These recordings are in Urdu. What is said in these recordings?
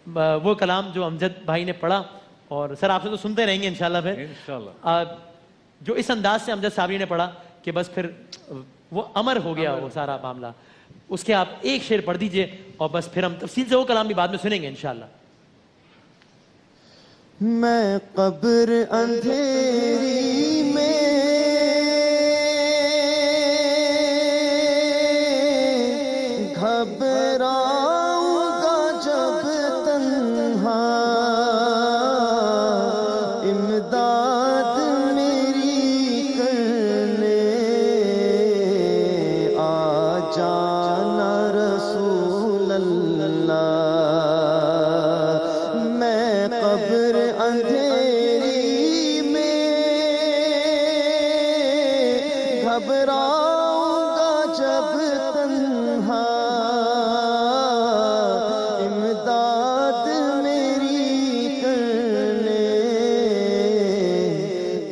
وہ کلام جو امجد بھائی نے پڑھا، اور سر آپ سے تو سنتے رہیں گے انشاءاللہ پھر انشاءاللہ، جو اس انداز سے امجد صابری نے پڑھا کہ بس پھر وہ امر ہو گیا وہ سارا معاملہ، اس کے آپ ایک شعر پڑھ دیجئے اور بس پھر ہم تفصیل سے وہ کلام بھی بعد میں سنیں گے انشاءاللہ۔ میں قبر اندھیری میں گھبراؤں گا جب تنہا، امداد میری کرنے آ جانا رسول اللہ۔ میں قبر اندھیری میں گھبراؤں گا جب تنہا، امداد میری کرنے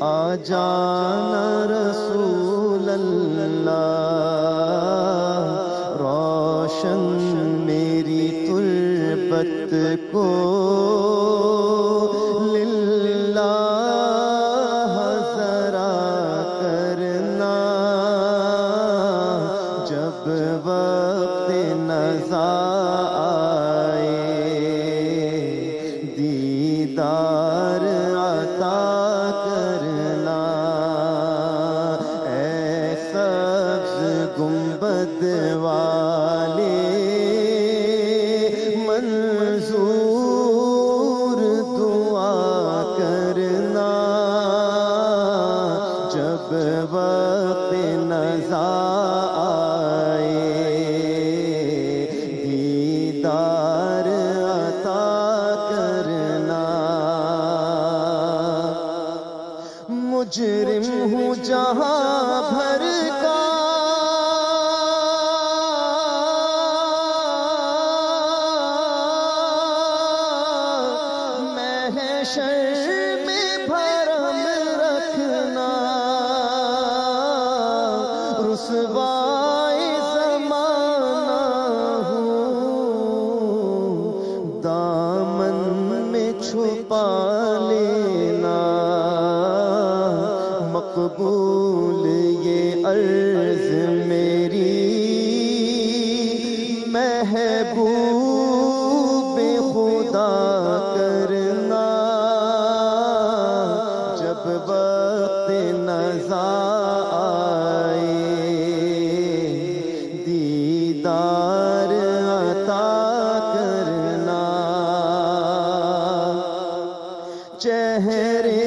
آ جانا رسول اللہ۔ روشن میری تربت کو للہ ذرا کرنا، جب وقت نزا آئے دیدار عطا کرنا۔ اے سبز گنبد والے منظور دعا کرنا، جب وقت نزا آئے دیدار عطا کرنا۔ مجرم ہوں جہاں بھر کا محشر میں بھرم رکھنا، رسوائی زمانہ ہوں دامن میں چھپا لینا، مقبول یہ عرض میری محبوب خدا کرنا، جب وقت نزا آئے دیدار عطا کرنا۔ چہرے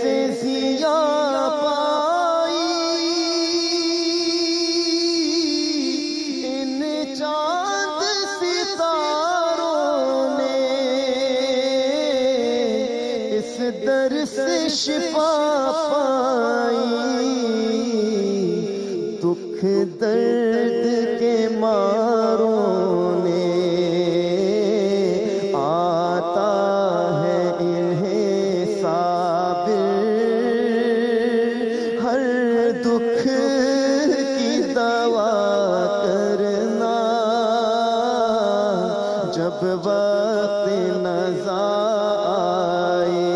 سے ضیا پائی ان چاند ستاروں نے، اس در سے شفا پائی دکھ درد کے ماروں نے، آتا ہے انہیں صابر ہر دکھ کی دوا کرنا، جب وقت نزا آئے